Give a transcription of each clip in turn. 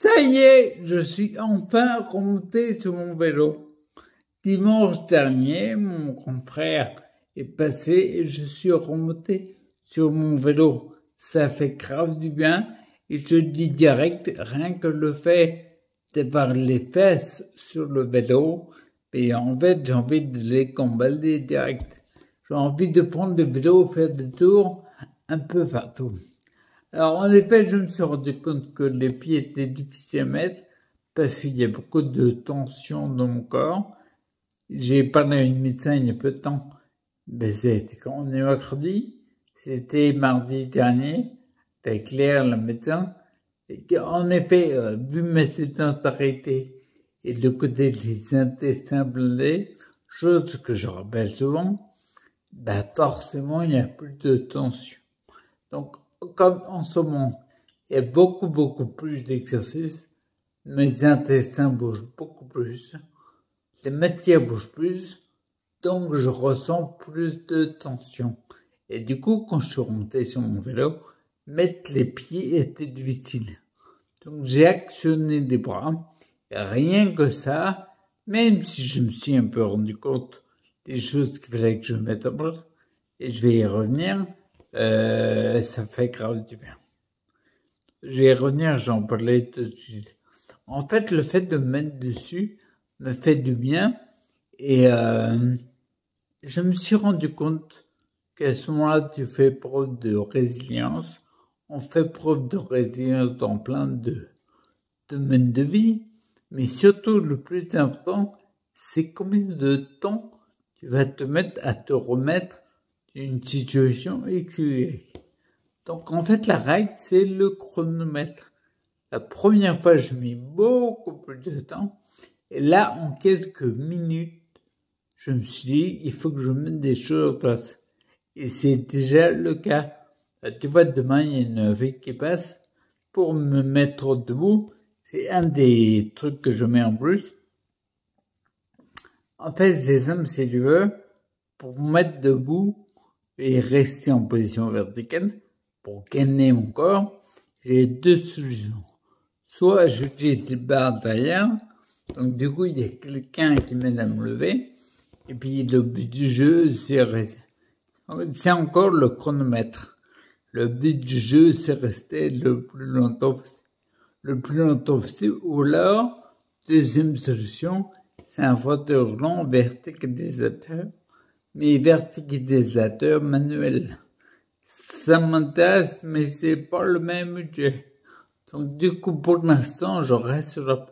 Ça y est, je suis enfin remonté sur mon vélo. Dimanche dernier, mon grand frère est passé et je suis remonté sur mon vélo. Ça fait grave du bien et je dis direct, rien que le fait d'avoir les fesses sur le vélo, et en fait, j'ai envie de les gambader direct. J'ai envie de prendre le vélo, faire des tours un peu partout. Alors, en effet, je me suis rendu compte que les pieds étaient difficiles à mettre parce qu'il y a beaucoup de tension dans mon corps. J'ai parlé à une médecin il y a peu de temps. C'était quand on est mercredi. C'était mardi dernier. Avec Claire, la médecin. Et en effet, vu ma sédentarité et le côté des intestins blindés, chose que je rappelle souvent, forcément, il n'y a plus de tension. Donc, comme en ce moment, il y a beaucoup plus d'exercices, mes intestins bougent beaucoup plus, les matières bougent plus, donc je ressens plus de tension. Et du coup, quand je suis remonté sur mon vélo, mettre les pieds était difficile. Donc j'ai actionné les bras, et rien que ça, même si je me suis un peu rendu compte des choses qu'il fallait que je mette en place, et je vais y revenir, ça fait grave du bien. Je vais y revenir, j'en parlais tout de suite. En fait, le fait de me mettre dessus me fait du bien et je me suis rendu compte qu'à ce moment-là, tu fais preuve de résilience. On fait preuve de résilience dans plein de domaines de vie, mais surtout le plus important, c'est combien de temps tu vas te mettre à te remettre d'une situation X ou Y. Donc en fait, la règle, c'est le chronomètre. La première fois, je mis beaucoup plus de temps. Et là, en quelques minutes, je me suis dit, il faut que je mette des choses en place. Et c'est déjà le cas. Tu vois, demain, il y a une fille qui passe pour me mettre debout. C'est un des trucs que je mets en plus. En fait, c'est simple, si tu veux, pour me mettre debout et rester en position verticale, pour gainer mon corps, j'ai deux solutions. Soit j'utilise les barres derrière, donc du coup il y a quelqu'un qui m'aide à me lever, et puis le but du jeu c'est encore le chronomètre. Le but du jeu c'est rester le plus longtemps possible, ou alors, deuxième solution, c'est un fauteuil roulant verticalisateur, mais verticalisateur manuel. Ça m'intéresse, mais c'est pas le même budget. Donc, du coup, pour l'instant, je reste sur la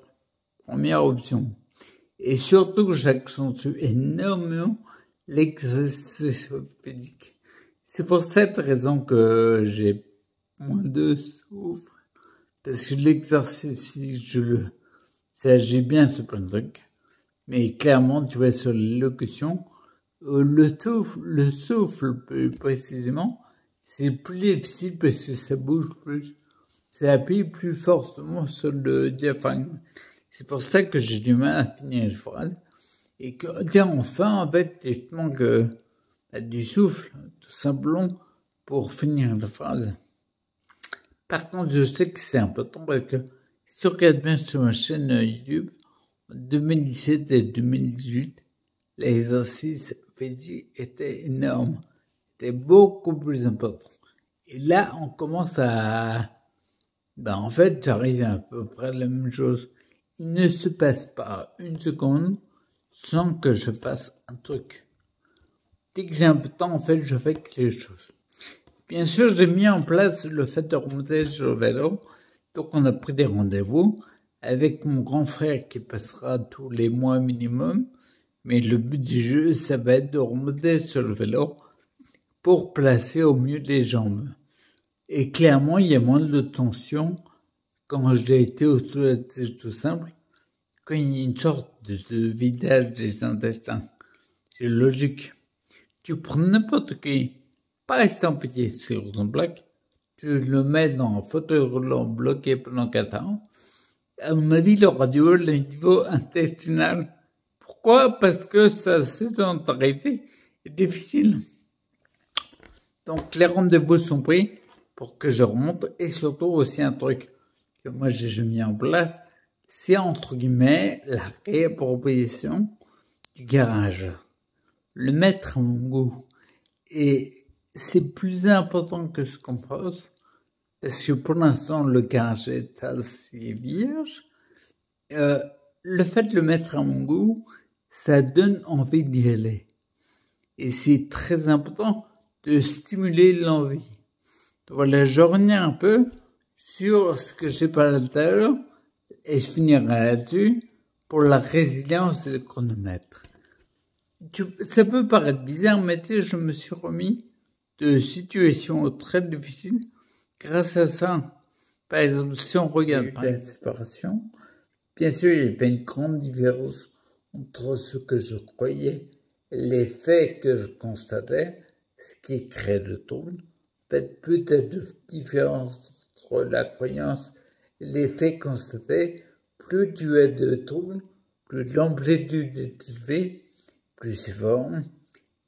première option. Et surtout, j'accentue énormément l'exercice physique. C'est pour cette raison que j'ai moins de souffle. Parce que l'exercice physique, ça agit bien sur plein de trucs. Mais clairement, tu vois, sur l'élocution, le souffle, plus précisément, c'est plus difficile parce que ça bouge plus. Ça appuie plus fortement sur le diaphragme. C'est pour ça que j'ai du mal à finir une phrase. Et que, tiens, enfin, en fait, il te manque du souffle, tout simplement, pour finir la phrase. Par contre, je sais que c'est important parce que si tu regardes bien sur ma chaîne YouTube, en 2017 et 2018, l'exercice physique était énorme. C'était beaucoup plus important. Et là, on commence à... en fait, j'arrive à peu près à la même chose. Il ne se passe pas une seconde sans que je fasse un truc. Dès que j'ai un peu de temps, en fait, je fais quelque chose. Bien sûr, j'ai mis en place le fait de remonter sur le vélo. Donc, on a pris des rendez-vous avec mon grand frère qui passera tous les mois minimum. Mais le but du jeu, ça va être de remonter sur le vélo pour placer au mieux les jambes. Et clairement, il y a moins de tension quand j'ai été aux toilettes, c'est tout simple. Quand il y a une sorte de vidage des intestins. C'est logique. Tu prends n'importe qui, pas estampillé sur une plaque, tu le mets dans un fauteuil roulant bloqué pendant 4 ans. À mon avis, il aura du haut le niveau intestinal. Pourquoi? Parce que sa sédentarité est difficile. Donc, les rendez-vous sont pris pour que je remonte et surtout aussi un truc. que moi j'ai mis en place, c'est entre guillemets la réappropriation du garage. Le mettre à mon goût. Et c'est plus important que ce qu'on pense, parce que pour l'instant, le garage est assez vierge. Le fait de le mettre à mon goût, ça donne envie d'y aller. Et c'est très important de stimuler l'envie. Voilà, je reviens un peu sur ce que j'ai parlé tout à l'heure, et je finirai là-dessus, pour la résilience et le chronomètre. Ça peut paraître bizarre, mais tu sais, je me suis remis de situations très difficiles grâce à ça. Par exemple, si on regarde la séparation, bien sûr, il y avait une grande différence entre ce que je croyais et les faits que je constatais, ce qui crée le trouble. Peut-être de différence entre la croyance et les faits constatés. Plus tu as de troubles, plus l'amplitude est élevée, plus c'est fort.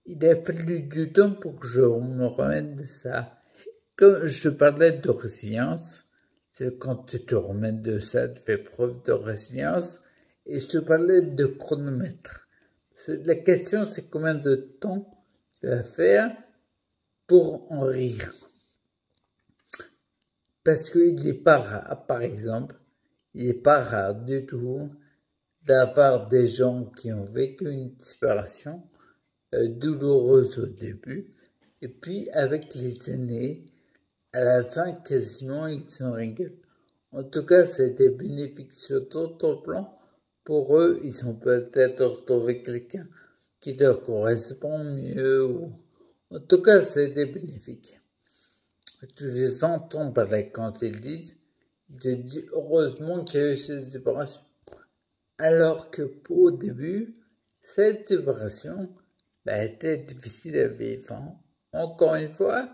Il a fallu du temps pour que je me remette de ça. Quand je parlais de résilience, c'est quand tu te remets de ça, tu fais preuve de résilience. Et je te parlais de chronomètre. La question, c'est combien de temps tu vas faire pour en rire. Parce qu'il n'est pas rare, par exemple, il n'est pas rare du tout d'avoir des gens qui ont vécu une séparation douloureuse au début, et puis avec les années, à la fin, quasiment, ils s'en régalent. En tout cas, c'était bénéfique sur d'autres plans. Pour eux, ils ont peut-être retrouvé quelqu'un qui leur correspond mieux. Ou... En tout cas, c'était bénéfique. Tu les entends parler quand ils disent, ils te disent heureusement qu'il y a eu cette séparation. Alors que au début, cette séparation était difficile à vivre. Encore une fois,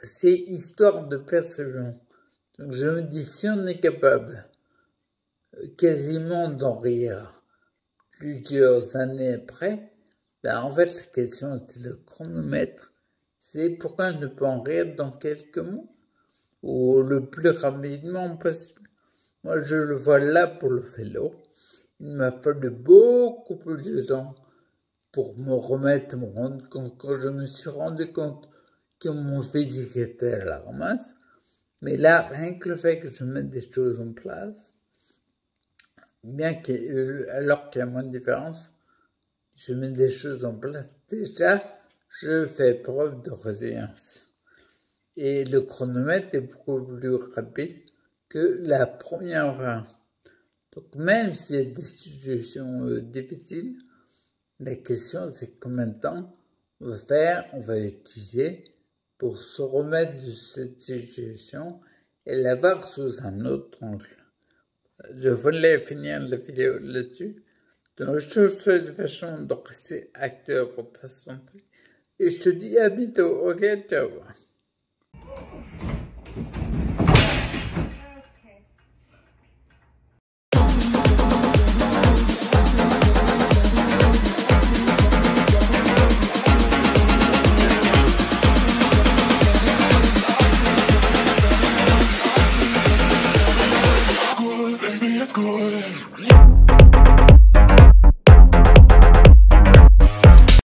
c'est histoire de perception. Donc je me dis, si on est capable quasiment d'en rire plusieurs années après, en fait la question c'est le chronomètre, c'est pourquoi ne pas en rire dans quelques mois ou le plus rapidement possible. Moi je le vois là pour le vélo, il m'a fallu beaucoup plus de temps pour me remettre, me rendre compte, quand je me suis rendu compte que mon physique était à la ramasse. Mais là, rien que le fait que je mette des choses en place, alors qu'il y a moins de différence, je mets des choses en place. Déjà, je fais preuve de résilience. Et le chronomètre est beaucoup plus rapide que la première fois. Donc même s'il y a des situations difficiles, la question c'est combien de temps on va utiliser pour se remettre de cette situation et la voir sous un autre angle. Je voulais finir la vidéo là-dessus. Donc je te souhaite de façon de rester acteur pour ta santé. Et je te dis à bientôt. Ok, ciao.